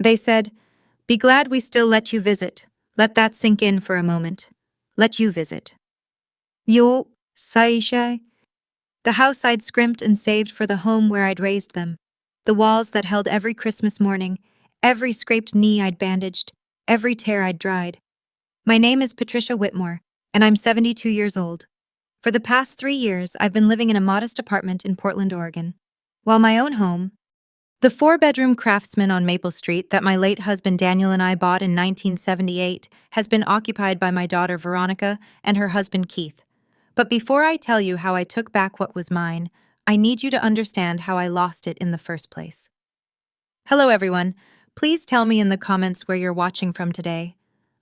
They said, "Be glad we still let you visit. Let that sink in for a moment. Let you visit." Yo, Saishai. The house I'd scrimped and saved for the home where I'd raised them. The walls that held every Christmas morning, every scraped knee I'd bandaged, every tear I'd dried. My name is Patricia Whitmore, and I'm 72 years old. For the past 3 years, I've been living in a modest apartment in Portland, Oregon. While my own home, the four-bedroom Craftsman on Maple Street that my late husband Daniel and I bought in 1978, has been occupied by my daughter Veronica and her husband Keith. But before I tell you how I took back what was mine, I need you to understand how I lost it in the first place. Hello, everyone. Please tell me in the comments where you're watching from today.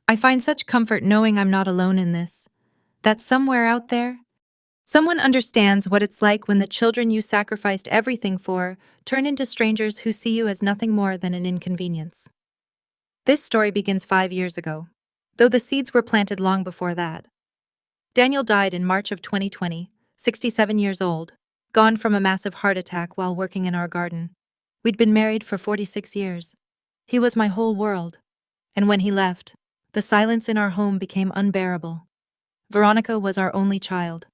I find such comfort knowing I'm not alone in this. That somewhere out there, someone understands what it's like when the children you sacrificed everything for turn into strangers who see you as nothing more than an inconvenience. This story begins 5 years ago, though the seeds were planted long before that. Daniel died in March of 2020, 67 years old, gone from a massive heart attack while working in our garden. We'd been married for 46 years. He was my whole world. And when he left, the silence in our home became unbearable. Veronica was our only child.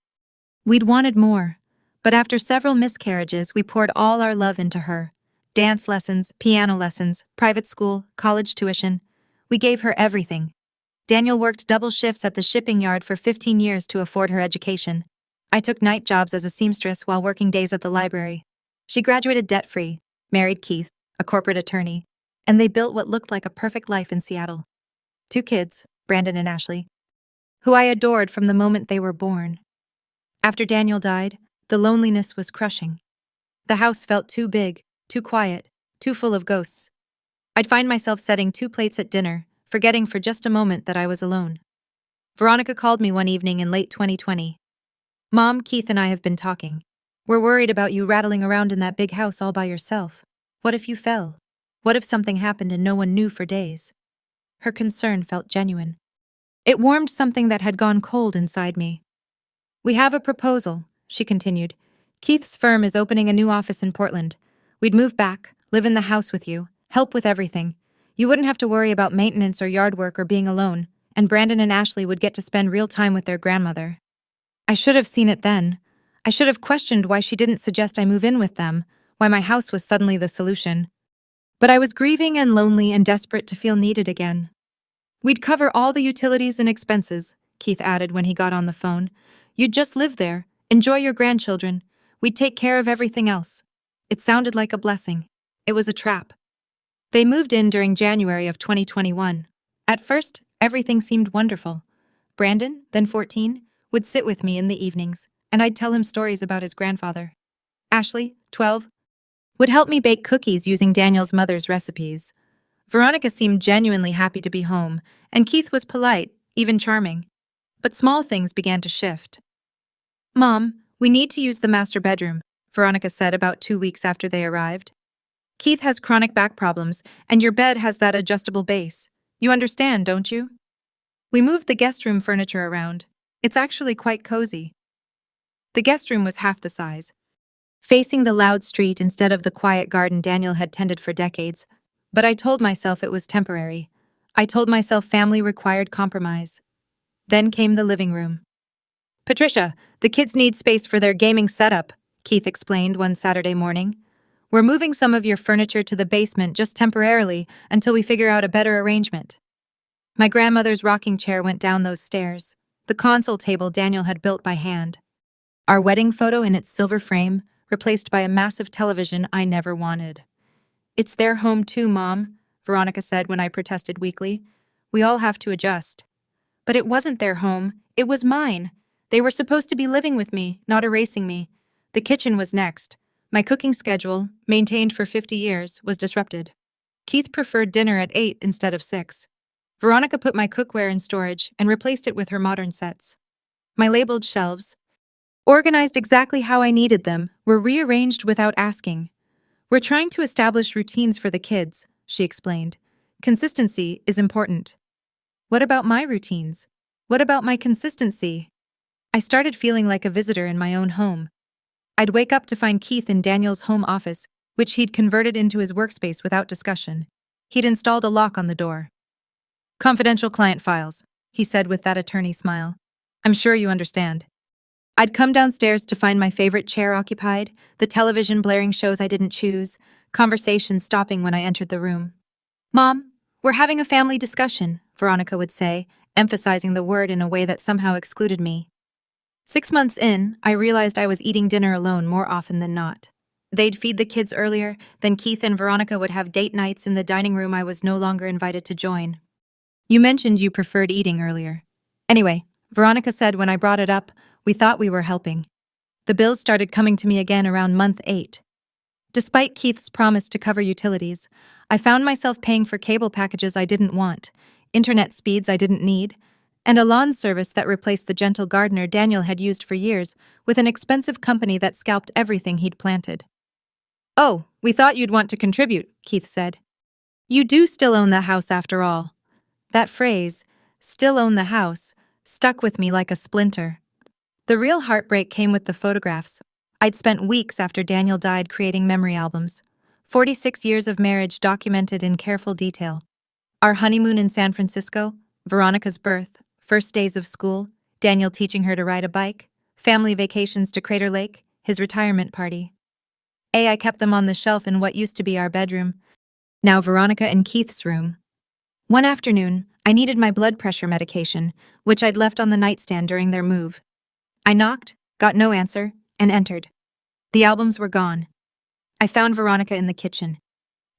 We'd wanted more, but after several miscarriages, we poured all our love into her. Dance lessons, piano lessons, private school, college tuition. We gave her everything. Daniel worked double shifts at the shipping yard for 15 years to afford her education. I took night jobs as a seamstress while working days at the library. She graduated debt-free, married Keith, a corporate attorney, and they built what looked like a perfect life in Seattle. 2 kids, Brandon and Ashley, who I adored from the moment they were born. After Daniel died, the loneliness was crushing. The house felt too big, too quiet, too full of ghosts. I'd find myself setting 2 plates at dinner, forgetting for just a moment that I was alone. Veronica called me one evening in late 2020. "Mom, Keith and I have been talking. We're worried about you rattling around in that big house all by yourself. What if you fell? What if something happened and no one knew for days?" Her concern felt genuine. It warmed something that had gone cold inside me. "We have a proposal," she continued. "Keith's firm is opening a new office in Portland. We'd move back, live in the house with you, help with everything. You wouldn't have to worry about maintenance or yard work or being alone, and Brandon and Ashley would get to spend real time with their grandmother." I should have seen it then. I should have questioned why she didn't suggest I move in with them, why my house was suddenly the solution. But I was grieving and lonely and desperate to feel needed again. "We'd cover all the utilities and expenses," Keith added when he got on the phone. "You'd just live there, enjoy your grandchildren. We'd take care of everything else." It sounded like a blessing. It was a trap. They moved in during January of 2021. At first, everything seemed wonderful. Brandon, then 14, would sit with me in the evenings, and I'd tell him stories about his grandfather. Ashley, 12, would help me bake cookies using Daniel's mother's recipes. Veronica seemed genuinely happy to be home, and Keith was polite, even charming. But small things began to shift. "Mom, we need to use the master bedroom," Veronica said about 2 weeks after they arrived. "Keith has chronic back problems, and your bed has that adjustable base. You understand, don't you?" We moved the guest room furniture around. It's actually quite cozy. The guest room was half the size, facing the loud street instead of the quiet garden Daniel had tended for decades. But I told myself it was temporary. I told myself family required compromise. Then came the living room. "Patricia, the kids need space for their gaming setup," Keith explained one Saturday morning. "We're moving some of your furniture to the basement just temporarily until we figure out a better arrangement." My grandmother's rocking chair went down those stairs, the console table Daniel had built by hand. Our wedding photo in its silver frame, replaced by a massive television I never wanted. "It's their home too, Mom," Veronica said when I protested weakly. "We all have to adjust." But it wasn't their home, it was mine. They were supposed to be living with me, not erasing me. The kitchen was next. My cooking schedule, maintained for 50 years, was disrupted. Keith preferred dinner at 8 instead of 6. Veronica put my cookware in storage and replaced it with her modern sets. My labeled shelves, organized exactly how I needed them, were rearranged without asking. "We're trying to establish routines for the kids," she explained. "Consistency is important." What about my routines? What about my consistency? I started feeling like a visitor in my own home. I'd wake up to find Keith in Daniel's home office, which he'd converted into his workspace without discussion. He'd installed a lock on the door. "Confidential client files," he said with that attorney smile. "I'm sure you understand." I'd come downstairs to find my favorite chair occupied, the television blaring shows I didn't choose, conversations stopping when I entered the room. "Mom, we're having a family discussion," Veronica would say, emphasizing the word in a way that somehow excluded me. 6 months in, I realized I was eating dinner alone more often than not. They'd feed the kids earlier, then Keith and Veronica would have date nights in the dining room I was no longer invited to join. "You mentioned you preferred eating earlier." Anyway, Veronica said when I brought it up, we thought we were helping. The bills started coming to me again around month 8. Despite Keith's promise to cover utilities, I found myself paying for cable packages I didn't want, internet speeds I didn't need, and a lawn service that replaced the gentle gardener Daniel had used for years with an expensive company that scalped everything he'd planted. "Oh, we thought you'd want to contribute," Keith said. "You do still own the house after all." That phrase, "still own the house," stuck with me like a splinter. The real heartbreak came with the photographs. I'd spent weeks after Daniel died creating memory albums. 46 years of marriage documented in careful detail. Our honeymoon in San Francisco, Veronica's birth, first days of school, Daniel teaching her to ride a bike, family vacations to Crater Lake, his retirement party. I kept them on the shelf in what used to be our bedroom, now Veronica and Keith's room. One afternoon, I needed my blood pressure medication, which I'd left on the nightstand during their move. I knocked, got no answer, and entered. The albums were gone. I found Veronica in the kitchen.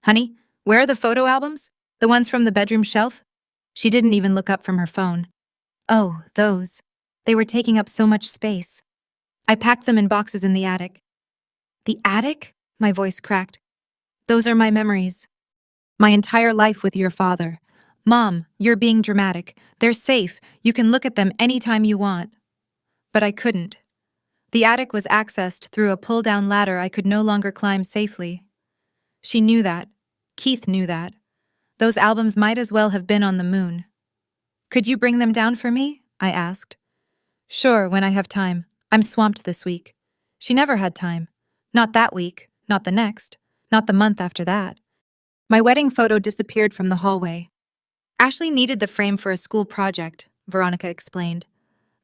"Honey, where are the photo albums? The ones from the bedroom shelf?" She didn't even look up from her phone. "Oh, those. They were taking up so much space." I packed them in boxes in the attic. "The attic?" My voice cracked. "Those are my memories. My entire life with your father. Mom, you're being dramatic. They're safe. You can look at them anytime you want." But I couldn't. The attic was accessed through a pull-down ladder I could no longer climb safely. She knew that. Keith knew that. Those albums might as well have been on the moon. "Could you bring them down for me?" I asked. "Sure, when I have time. I'm swamped this week." She never had time. Not that week, not the next, not the month after that. My wedding photo disappeared from the hallway. "Ashley needed the frame for a school project," Veronica explained.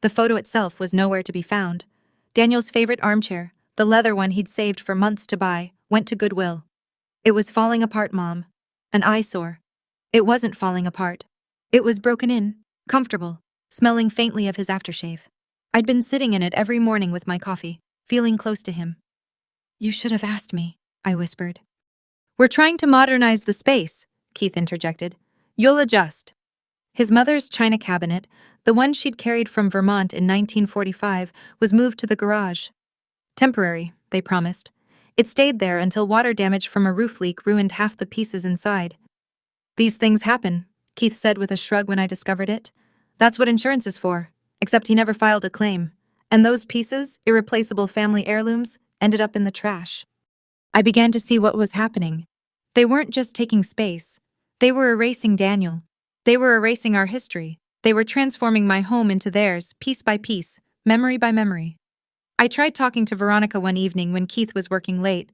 The photo itself was nowhere to be found. Daniel's favorite armchair, the leather one he'd saved for months to buy, went to Goodwill. "It was falling apart, Mom. An eyesore." It wasn't falling apart. It was broken in, comfortable, smelling faintly of his aftershave. I'd been sitting in it every morning with my coffee, feeling close to him. "You should have asked me," I whispered. "We're trying to modernize the space," Keith interjected. "You'll adjust." His mother's china cabinet, the one she'd carried from Vermont in 1945, was moved to the garage. Temporary, they promised. It stayed there until water damage from a roof leak ruined half the pieces inside. "These things happen," Keith said with a shrug when I discovered it. "That's what insurance is for," except he never filed a claim. And those pieces, irreplaceable family heirlooms, ended up in the trash. I began to see what was happening. They weren't just taking space. They were erasing Daniel. They were erasing our history. They were transforming my home into theirs, piece by piece, memory by memory. I tried talking to Veronica one evening when Keith was working late.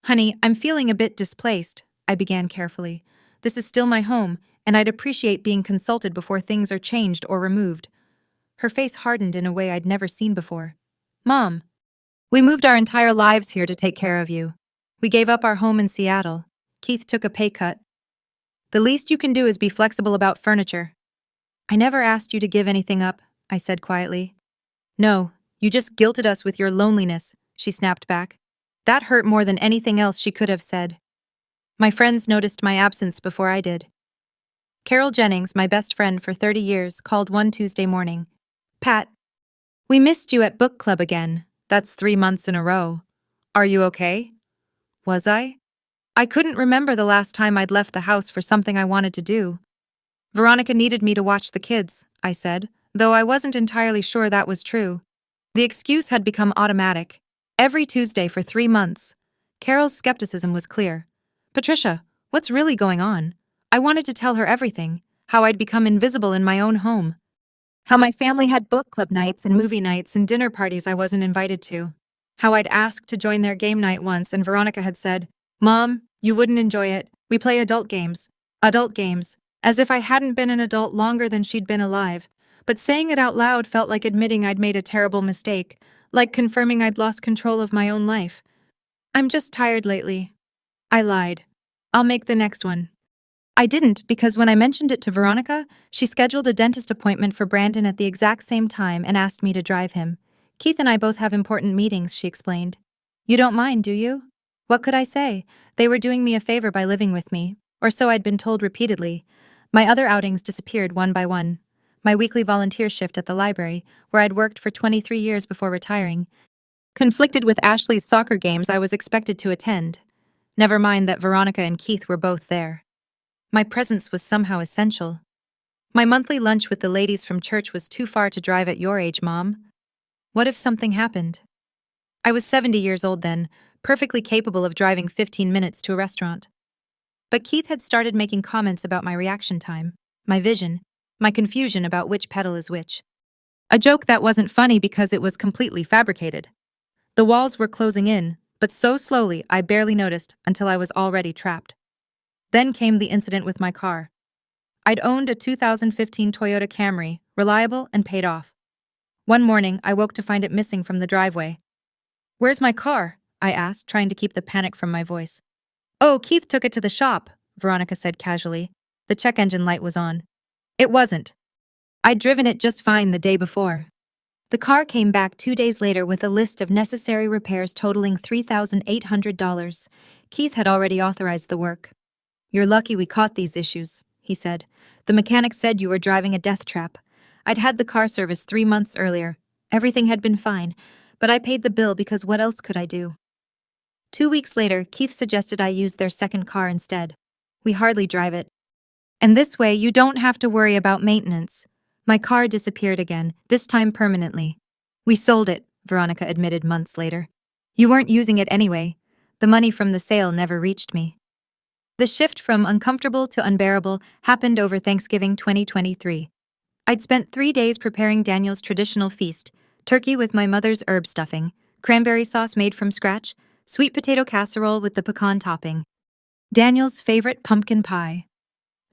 "Honey, I'm feeling a bit displaced," I began carefully. "This is still my home, and I'd appreciate being consulted before things are changed or removed." Her face hardened in a way I'd never seen before. "Mom, we moved our entire lives here to take care of you. We gave up our home in Seattle. Keith took a pay cut. The least you can do is be flexible about furniture." "I never asked you to give anything up," I said quietly. "No, you just guilted us with your loneliness," she snapped back. That hurt more than anything else she could have said. My friends noticed my absence before I did. Carol Jennings, my best friend for 30 years, called one Tuesday morning. "Pat, we missed you at book club again. That's 3 months in a row. Are you okay?" Was I? I couldn't remember the last time I'd left the house for something I wanted to do. "Veronica needed me to watch the kids," I said, though I wasn't entirely sure that was true. The excuse had become automatic. Every Tuesday for 3 months. Carol's skepticism was clear. "Patricia, what's really going on?" I wanted to tell her everything, how I'd become invisible in my own home. How my family had book club nights and movie nights and dinner parties I wasn't invited to. How I'd asked to join their game night once and Veronica had said, "Mom, you wouldn't enjoy it. We play adult games." Adult games, as if I hadn't been an adult longer than she'd been alive. But saying it out loud felt like admitting I'd made a terrible mistake, like confirming I'd lost control of my own life. I'm just tired lately. I lied. I'll make the next one. I didn't because when I mentioned it to Veronica, she scheduled a dentist appointment for Brandon at the exact same time and asked me to drive him. Keith and I both have important meetings, she explained. You don't mind, do you? What could I say? They were doing me a favor by living with me, or so I'd been told repeatedly. My other outings disappeared one by one. My weekly volunteer shift at the library, where I'd worked for 23 years before retiring, conflicted with Ashley's soccer games I was expected to attend. Never mind that Veronica and Keith were both there. My presence was somehow essential. My monthly lunch with the ladies from church was too far to drive at your age, Mom. What if something happened? I was 70 years old then, perfectly capable of driving 15 minutes to a restaurant. But Keith had started making comments about my reaction time, my vision, my confusion about which pedal is which. A joke that wasn't funny because it was completely fabricated. The walls were closing in, but so slowly I barely noticed until I was already trapped. Then came the incident with my car. I'd owned a 2015 Toyota Camry, reliable and paid off. One morning, I woke to find it missing from the driveway. Where's my car? I asked, trying to keep the panic from my voice. Oh, Keith took it to the shop, Veronica said casually. The check engine light was on. It wasn't. I'd driven it just fine the day before. The car came back 2 days later with a list of necessary repairs totaling $3,800. Keith had already authorized the work. You're lucky we caught these issues, he said. The mechanic said you were driving a death trap. I'd had the car serviced 3 months earlier. Everything had been fine, but I paid the bill because what else could I do? 2 weeks later, Keith suggested I use their second car instead. We hardly drive it. And this way, you don't have to worry about maintenance. My car disappeared again, this time permanently. We sold it, Veronica admitted months later. You weren't using it anyway. The money from the sale never reached me. The shift from uncomfortable to unbearable happened over Thanksgiving 2023. I'd spent 3 days preparing Daniel's traditional feast, turkey with my mother's herb stuffing, cranberry sauce made from scratch, sweet potato casserole with the pecan topping, Daniel's favorite pumpkin pie.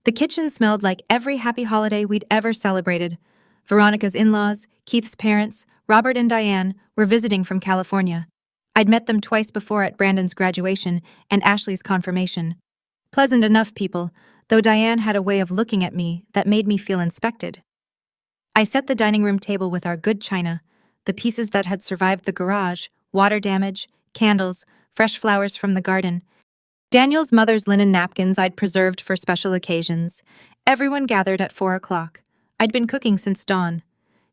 The kitchen smelled like every happy holiday we'd ever celebrated. Veronica's in-laws, Keith's parents, Robert and Diane were visiting from California. I'd met them twice before at Brandon's graduation and Ashley's confirmation. Pleasant enough people, though Diane had a way of looking at me that made me feel inspected. I set the dining room table with our good china, the pieces that had survived the garage, water damage, candles, fresh flowers from the garden, Daniel's mother's linen napkins I'd preserved for special occasions. Everyone gathered at 4 o'clock. I'd been cooking since dawn.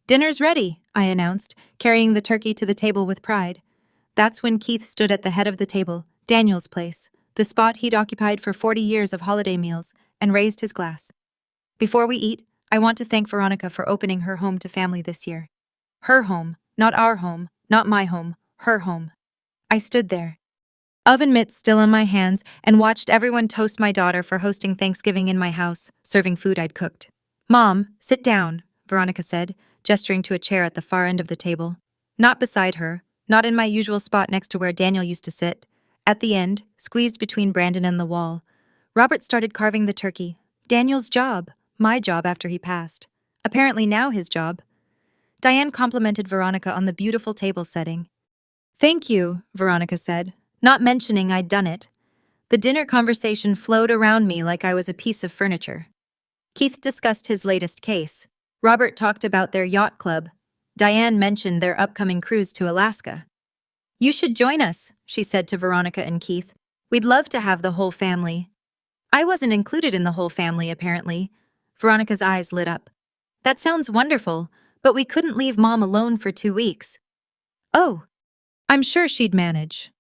Dinner's ready, I announced, carrying the turkey to the table with pride. That's when Keith stood at the head of the table, Daniel's place, the spot he'd occupied for 40 years of holiday meals, and raised his glass. Before we eat, I want to thank Veronica for opening her home to family this year. Her home, not our home, not my home, her home. I stood there, oven mitts still in my hands, and watched everyone toast my daughter for hosting Thanksgiving in my house, serving food I'd cooked. Mom, sit down, Veronica said, gesturing to a chair at the far end of the table. Not beside her, not in my usual spot next to where Daniel used to sit. At the end, squeezed between Brandon and the wall, Robert started carving the turkey. Daniel's job, my job after he passed. Apparently now his job. Diane complimented Veronica on the beautiful table setting. Thank you, Veronica said, not mentioning I'd done it. The dinner conversation flowed around me like I was a piece of furniture. Keith discussed his latest case. Robert talked about their yacht club. Diane mentioned their upcoming cruise to Alaska. You should join us, she said to Veronica and Keith. We'd love to have the whole family. I wasn't included in the whole family, apparently. Veronica's eyes lit up. That sounds wonderful, but we couldn't leave Mom alone for 2 weeks. Oh, I'm sure she'd manage,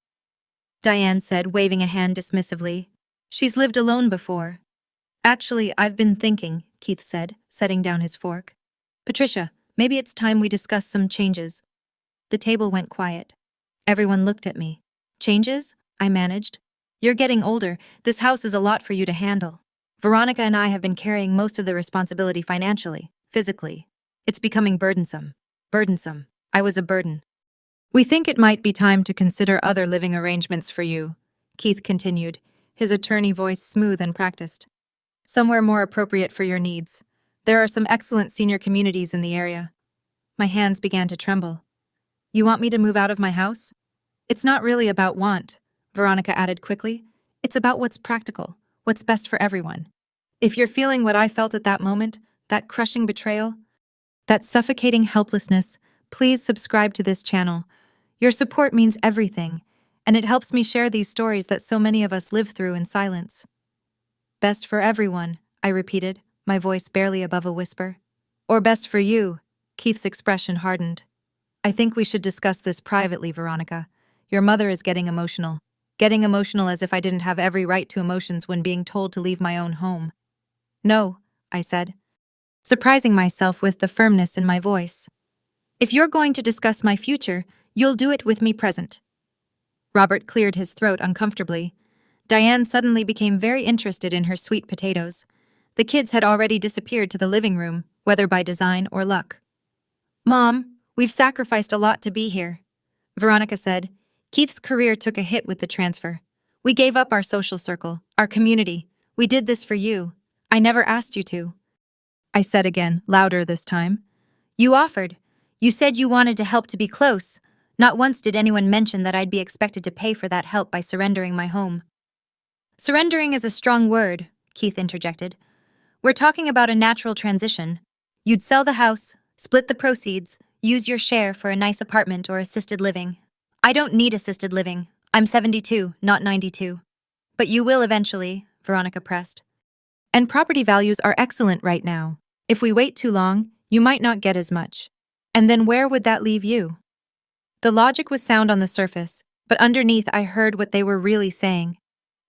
Diane said, waving a hand dismissively. She's lived alone before. Actually, I've been thinking, Keith said, setting down his fork. Patricia, maybe it's time we discuss some changes. The table went quiet. Everyone looked at me. Changes? I managed. You're getting older. This house is a lot for you to handle. Veronica and I have been carrying most of the responsibility financially, physically. It's becoming burdensome. Burdensome. I was a burden. We think it might be time to consider other living arrangements for you, Keith continued, his attorney voice smooth and practiced. Somewhere more appropriate for your needs. There are some excellent senior communities in the area. My hands began to tremble. You want me to move out of my house? It's not really about want, Veronica added quickly. It's about what's practical, what's best for everyone. If you're feeling what I felt at that moment, that crushing betrayal, that suffocating helplessness, please subscribe to this channel. Your support means everything, and it helps me share these stories that so many of us live through in silence. Best for everyone, I repeated, my voice barely above a whisper. Or best for you, Keith's expression hardened. I think we should discuss this privately, Veronica. Your mother is getting emotional. Getting emotional as if I didn't have every right to emotions when being told to leave my own home. No, I said, surprising myself with the firmness in my voice. If you're going to discuss my future, you'll do it with me present. Robert cleared his throat uncomfortably. Diane suddenly became very interested in her sweet potatoes. The kids had already disappeared to the living room, whether by design or luck. Mom, we've sacrificed a lot to be here, Veronica said. Keith's career took a hit with the transfer. We gave up our social circle, our community. We did this for you. I never asked you to. I said again, louder this time. You offered. You said you wanted to help to be close. Not once did anyone mention that I'd be expected to pay for that help by surrendering my home. Surrendering is a strong word, Keith interjected. We're talking about a natural transition. You'd sell the house, split the proceeds, use your share for a nice apartment or assisted living. I don't need assisted living. I'm 72, not 92. But you will eventually, Veronica pressed. And property values are excellent right now. If we wait too long, you might not get as much. And then where would that leave you? The logic was sound on the surface, but underneath I heard what they were really saying.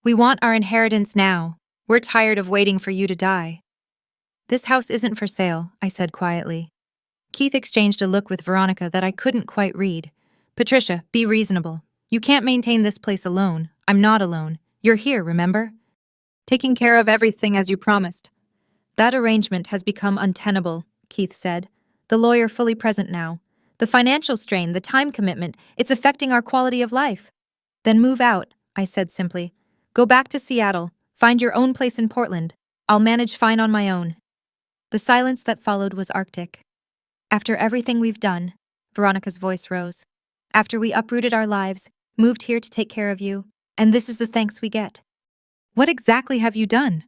We want our inheritance now. We're tired of waiting for you to die. This house isn't for sale, I said quietly. Keith exchanged a look with Veronica that I couldn't quite read. Patricia, be reasonable. You can't maintain this place alone. I'm not alone. You're here, remember? Taking care of everything as you promised. That arrangement has become untenable, Keith said. The lawyer fully present now. The financial strain, the time commitment, it's affecting our quality of life. Then move out, I said simply. Go back to Seattle. Find your own place in Portland. I'll manage fine on my own. The silence that followed was arctic. After everything we've done, Veronica's voice rose. After we uprooted our lives, moved here to take care of you, and this is the thanks we get. What exactly have you done?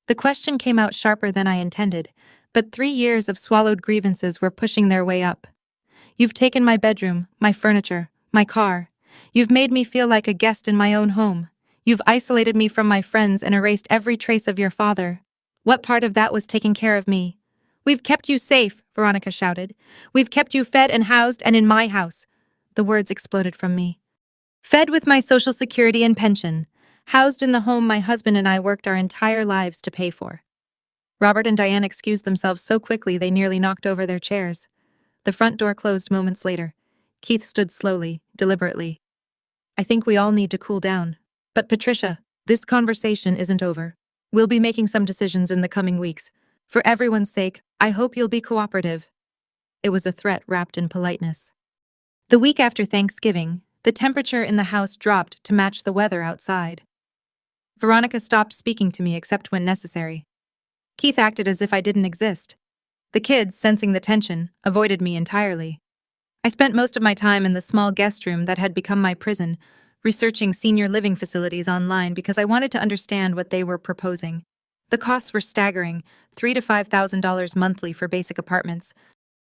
The question came out sharper than I intended, but 3 years of swallowed grievances were pushing their way up. You've taken my bedroom, my furniture, my car. You've made me feel like a guest in my own home. You've isolated me from my friends and erased every trace of your father. What part of that was taking care of me? We've kept you safe, Veronica shouted. We've kept you fed and housed and in my house. The words exploded from me. Fed with my Social Security and pension. Housed in the home my husband and I worked our entire lives to pay for. Robert and Diane excused themselves so quickly they nearly knocked over their chairs. The front door closed moments later. Keith stood slowly, deliberately. I think we all need to cool down. But Patricia, this conversation isn't over. We'll be making some decisions in the coming weeks. For everyone's sake, I hope you'll be cooperative. It was a threat wrapped in politeness. The week after Thanksgiving, the temperature in the house dropped to match the weather outside. Veronica stopped speaking to me except when necessary. Keith acted as if I didn't exist. The kids, sensing the tension, avoided me entirely. I spent most of my time in the small guest room that had become my prison, researching senior living facilities online because I wanted to understand what they were proposing. The costs were staggering, $3,000 to $5,000 monthly for basic apartments.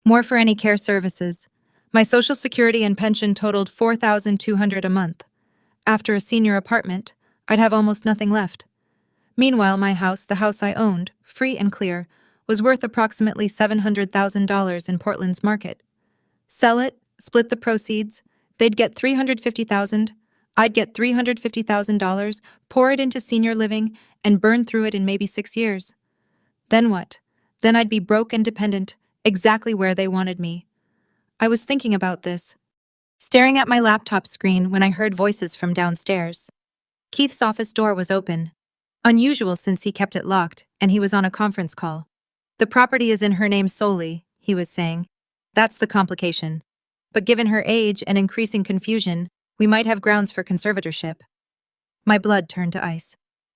More for any care services. My Social Security and pension totaled $4,200 a month. After a senior apartment, I'd have almost nothing left. Meanwhile, my house, the house I owned, free and clear, was worth approximately $700,000 in Portland's market. Sell it, split the proceeds, they'd get $350,000, I'd get $350,000, pour it into senior living, and burn through it in maybe 6 years. Then what? Then I'd be broke and dependent, exactly where they wanted me. I was thinking about this, staring at my laptop screen when I heard voices from downstairs. Keith's office door was open. Unusual since he kept it locked, and he was on a conference call. The property is in her name solely, he was saying. That's the complication. But given her age and increasing confusion, we might have grounds for conservatorship. My blood turned to ice.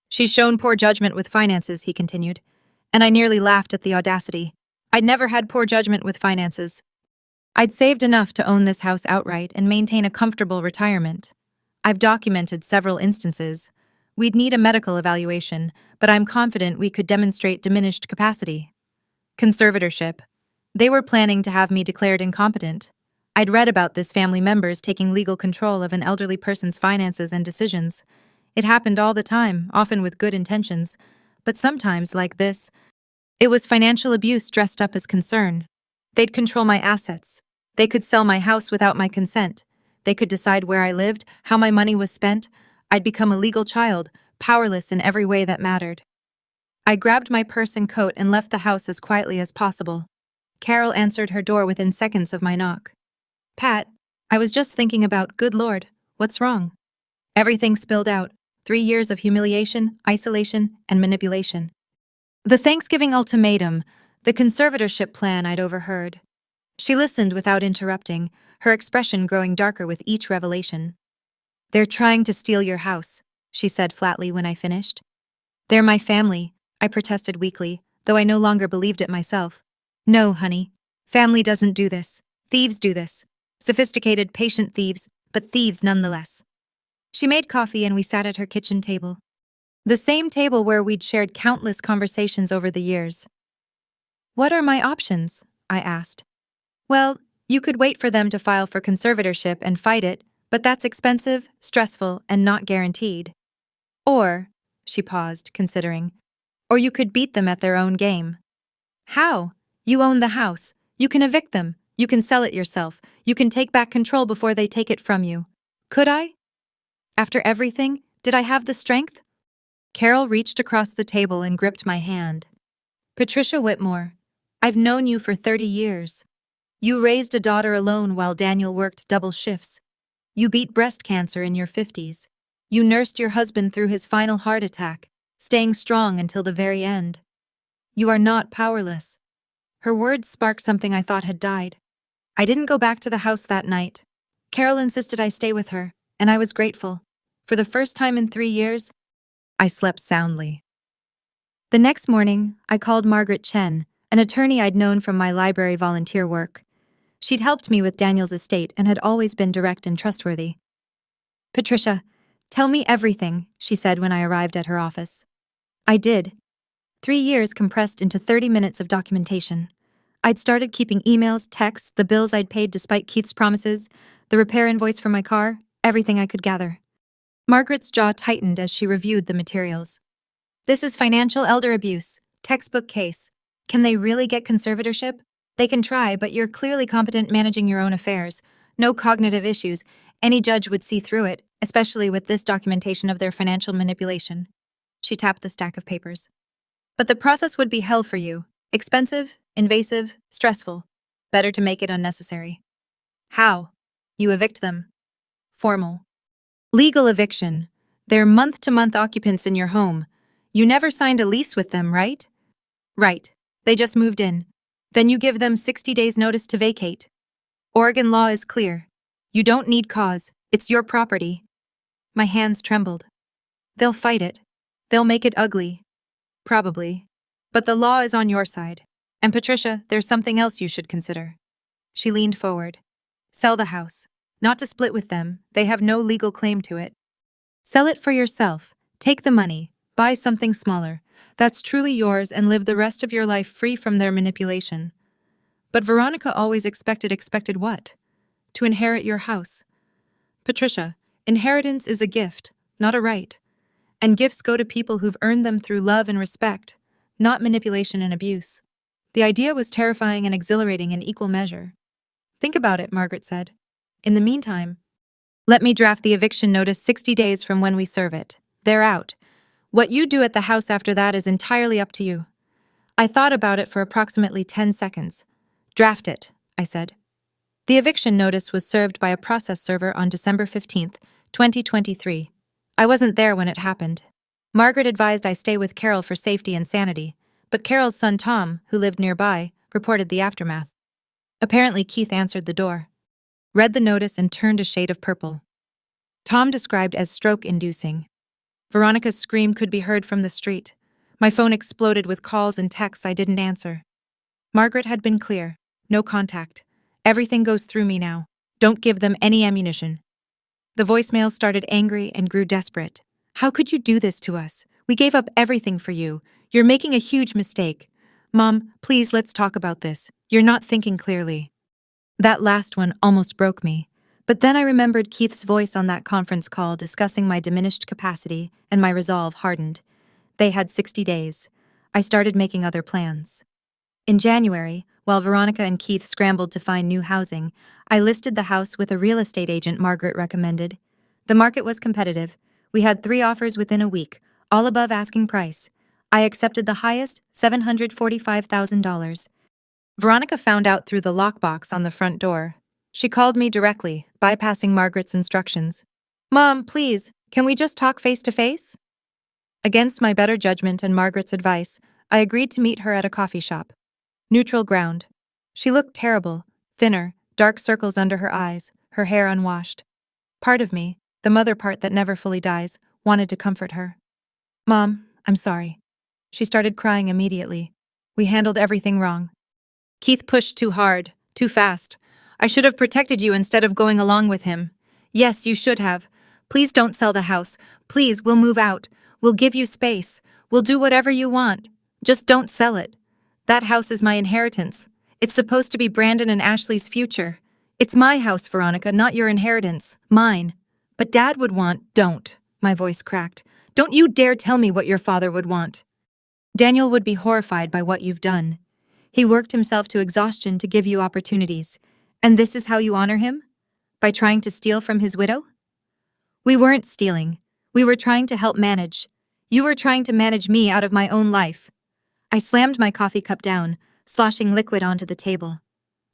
She's shown poor judgment with finances, he continued, and I nearly laughed at the audacity. I'd never had poor judgment with finances. I'd saved enough to own this house outright and maintain a comfortable retirement. I've documented several instances. We'd need a medical evaluation, but I'm confident we could demonstrate diminished capacity. Conservatorship. They were planning to have me declared incompetent. I'd read about this family members taking legal control of an elderly person's finances and decisions. It happened all the time, often with good intentions. But sometimes, like this, it was financial abuse dressed up as concern. They'd control my assets. They could sell my house without my consent. They could decide where I lived, how my money was spent. I'd become a legal child, powerless in every way that mattered. I grabbed my purse and coat and left the house as quietly as possible. Carol answered her door within seconds of my knock. Pat, I was just thinking about, good Lord, what's wrong? Everything spilled out. 3 years of humiliation, isolation, and manipulation. The Thanksgiving ultimatum, the conservatorship plan I'd overheard. She listened without interrupting, her expression growing darker with each revelation. They're trying to steal your house, she said flatly when I finished. They're my family, I protested weakly, though I no longer believed it myself. No, honey. Family doesn't do this. Thieves do this. Sophisticated, patient thieves, but thieves nonetheless. She made coffee and we sat at her kitchen table. The same table where we'd shared countless conversations over the years. What are my options? I asked. Well, you could wait for them to file for conservatorship and fight it, but that's expensive, stressful, and not guaranteed. Or, she paused, considering, or you could beat them at their own game. How? You own the house. You can evict them. You can sell it yourself. You can take back control before they take it from you. Could I? After everything, did I have the strength? Carol reached across the table and gripped my hand. Patricia Whitmore, I've known you for 30 years. You raised a daughter alone while Daniel worked double shifts. You beat breast cancer in your 50s. You nursed your husband through his final heart attack, staying strong until the very end. You are not powerless. Her words sparked something I thought had died. I didn't go back to the house that night. Carol insisted I stay with her, and I was grateful. For the first time in 3 years, I slept soundly. The next morning, I called Margaret Chen, an attorney I'd known from my library volunteer work. She'd helped me with Daniel's estate and had always been direct and trustworthy. Patricia, tell me everything, she said when I arrived at her office. I did. 3 years compressed into 30 minutes of documentation. I'd started keeping emails, texts, the bills I'd paid despite Keith's promises, the repair invoice for my car, everything I could gather. Margaret's jaw tightened as she reviewed the materials. This is financial elder abuse, textbook case. Can they really get conservatorship? They can try, but you're clearly competent managing your own affairs. No cognitive issues. Any judge would see through it, especially with this documentation of their financial manipulation. She tapped the stack of papers. But the process would be hell for you. Expensive, invasive, stressful. Better to make it unnecessary. How? You evict them. Formal. Legal eviction. They're month-to-month occupants in your home. You never signed a lease with them, right? Right. They just moved in. Then you give them 60 days notice to vacate. Oregon law is clear. You don't need cause. It's your property. My hands trembled. They'll fight it. They'll make it ugly. Probably. But the law is on your side. And Patricia, there's something else you should consider. She leaned forward. Sell the house. Not to split with them. They have no legal claim to it. Sell it for yourself. Take the money. Buy something smaller. That's truly yours and live the rest of your life free from their manipulation. But Veronica always expected what? To inherit your house. Patricia, inheritance is a gift, not a right. And gifts go to people who've earned them through love and respect, not manipulation and abuse. The idea was terrifying and exhilarating in equal measure. Think about it, Margaret said. In the meantime, let me draft the eviction notice 60 days from when we serve it. They're out. What you do at the house after that is entirely up to you. I thought about it for approximately 10 seconds. Draft it, I said. The eviction notice was served by a process server on December 15th, 2023. I wasn't there when it happened. Margaret advised I stay with Carol for safety and sanity, but Carol's son Tom, who lived nearby, reported the aftermath. Apparently Keith answered the door, read the notice and turned a shade of purple. Tom described as stroke-inducing. Veronica's scream could be heard from the street. My phone exploded with calls and texts I didn't answer. Margaret had been clear. No contact. Everything goes through me now. Don't give them any ammunition. The voicemail started angry and grew desperate. How could you do this to us? We gave up everything for you. You're making a huge mistake. Mom, please let's talk about this. You're not thinking clearly. That last one almost broke me. But then I remembered Keith's voice on that conference call discussing my diminished capacity, and my resolve hardened. They had 60 days. I started making other plans. In January, while Veronica and Keith scrambled to find new housing, I listed the house with a real estate agent Margaret recommended. The market was competitive. We had 3 offers within a week, all above asking price. I accepted the highest, $745,000. Veronica found out through the lockbox on the front door. She called me directly, bypassing Margaret's instructions. Mom, please, can we just talk face to face? Against my better judgment and Margaret's advice, I agreed to meet her at a coffee shop. Neutral ground. She looked terrible, thinner, dark circles under her eyes, her hair unwashed. Part of me, the mother part that never fully dies, wanted to comfort her. Mom, I'm sorry. She started crying immediately. We handled everything wrong. Keith pushed too hard, too fast. I should have protected you instead of going along with him. Yes, you should have. Please don't sell the house. Please, we'll move out. We'll give you space. We'll do whatever you want. Just don't sell it. That house is my inheritance. It's supposed to be Brandon and Ashley's future. It's my house, Veronica, not your inheritance. Mine. But Dad would want— Don't. My voice cracked. Don't you dare tell me what your father would want. Daniel would be horrified by what you've done. He worked himself to exhaustion to give you opportunities. And this is how you honor him? By trying to steal from his widow? We weren't stealing. We were trying to help manage. You were trying to manage me out of my own life. I slammed my coffee cup down, sloshing liquid onto the table.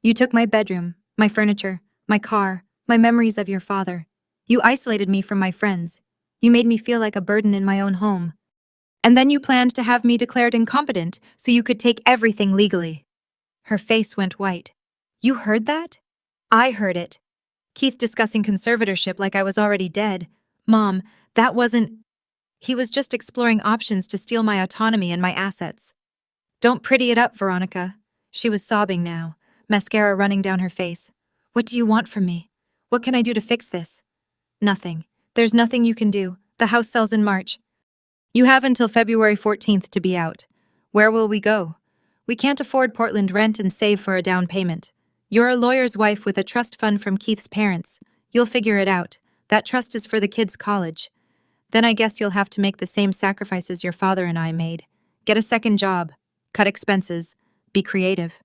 You took my bedroom, my furniture, my car, my memories of your father. You isolated me from my friends. You made me feel like a burden in my own home. And then you planned to have me declared incompetent so you could take everything legally. Her face went white. You heard that? I heard it. Keith discussing conservatorship like I was already dead. Mom, that wasn't— He was just exploring options to steal my autonomy and my assets. Don't pretty it up, Veronica. She was sobbing now, mascara running down her face. What do you want from me? What can I do to fix this? Nothing. There's nothing you can do. The house sells in March. You have until February 14th to be out. Where will we go? We can't afford Portland rent and save for a down payment. You're a lawyer's wife with a trust fund from Keith's parents. You'll figure it out. That trust is for the kids' college. Then I guess you'll have to make the same sacrifices your father and I made. Get a second job. Cut expenses. Be creative.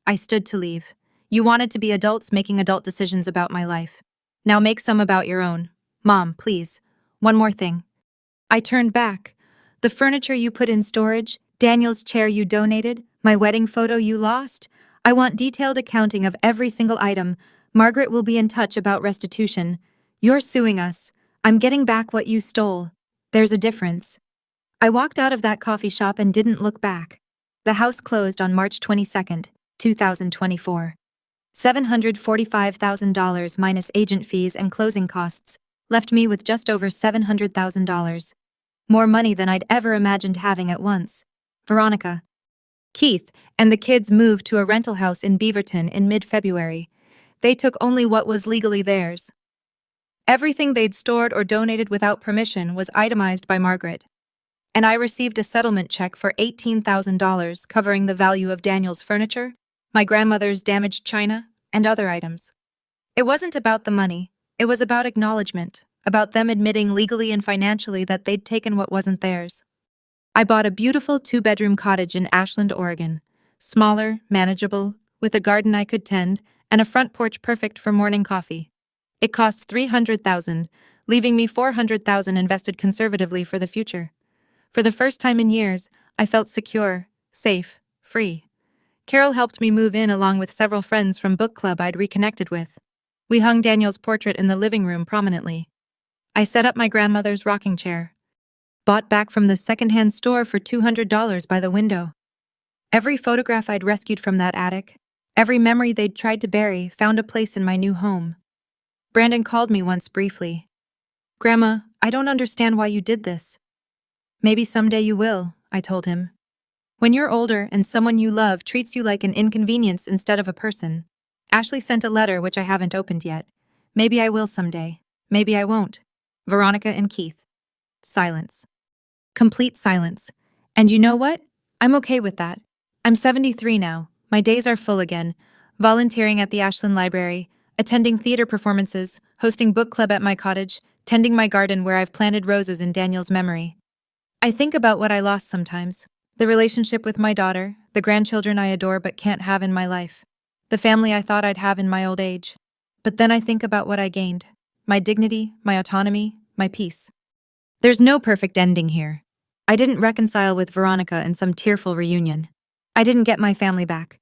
I stood to leave. You wanted to be adults making adult decisions about my life. Now make some about your own. Mom, please. One more thing. I turned back. The furniture you put in storage, Daniel's chair you donated, my wedding photo you lost. I want detailed accounting of every single item. Margaret will be in touch about restitution. You're suing us. I'm getting back what you stole. There's a difference. I walked out of that coffee shop and didn't look back. The house closed on March 22nd, 2024. $745,000 minus agent fees and closing costs left me with just over $700,000. More money than I'd ever imagined having at once. Veronica. Keith and the kids moved to a rental house in Beaverton in mid-February. They took only what was legally theirs. Everything they'd stored or donated without permission was itemized by Margaret. And I received a settlement check for $18,000 covering the value of Daniel's furniture, my grandmother's damaged china, and other items. It wasn't about the money. It was about acknowledgement, about them admitting legally and financially that they'd taken what wasn't theirs. I bought a beautiful 2-bedroom cottage in Ashland, Oregon. Smaller, manageable, with a garden I could tend, and a front porch perfect for morning coffee. It cost $300,000, leaving me $400,000 invested conservatively for the future. For the first time in years, I felt secure, safe, free. Carol helped me move in along with several friends from book club I'd reconnected with. We hung Daniel's portrait in the living room prominently. I set up my grandmother's rocking chair. Bought back from the secondhand store for $200 by the window. Every photograph I'd rescued from that attic, every memory they'd tried to bury, found a place in my new home. Brandon called me once briefly. Grandma, I don't understand why you did this. Maybe someday you will, I told him. When you're older and someone you love treats you like an inconvenience instead of a person. Ashley sent a letter which I haven't opened yet. Maybe I will someday. Maybe I won't. Veronica and Keith. Silence. Complete silence. And you know what? I'm okay with that. I'm 73 now. My days are full again. Volunteering at the Ashland Library, attending theater performances, hosting book club at my cottage, tending my garden where I've planted roses in Daniel's memory. I think about what I lost sometimes. The relationship with my daughter, the grandchildren I adore but can't have in my life, the family I thought I'd have in my old age. But then I think about what I gained. My dignity, my autonomy, my peace. There's no perfect ending here. I didn't reconcile with Veronica in some tearful reunion. I didn't get my family back.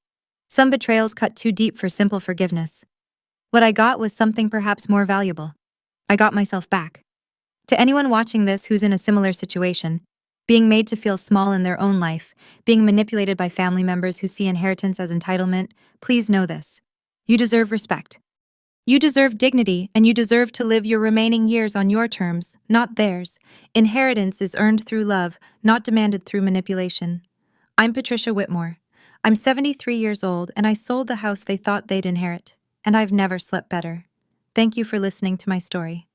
Some betrayals cut too deep for simple forgiveness. What I got was something perhaps more valuable. I got myself back. To anyone watching this who's in a similar situation, being made to feel small in their own life, being manipulated by family members who see inheritance as entitlement, please know this. You deserve respect. You deserve dignity, and you deserve to live your remaining years on your terms, not theirs. Inheritance is earned through love, not demanded through manipulation. I'm Patricia Whitmore. I'm 73 years old, and I sold the house they thought they'd inherit, and I've never slept better. Thank you for listening to my story.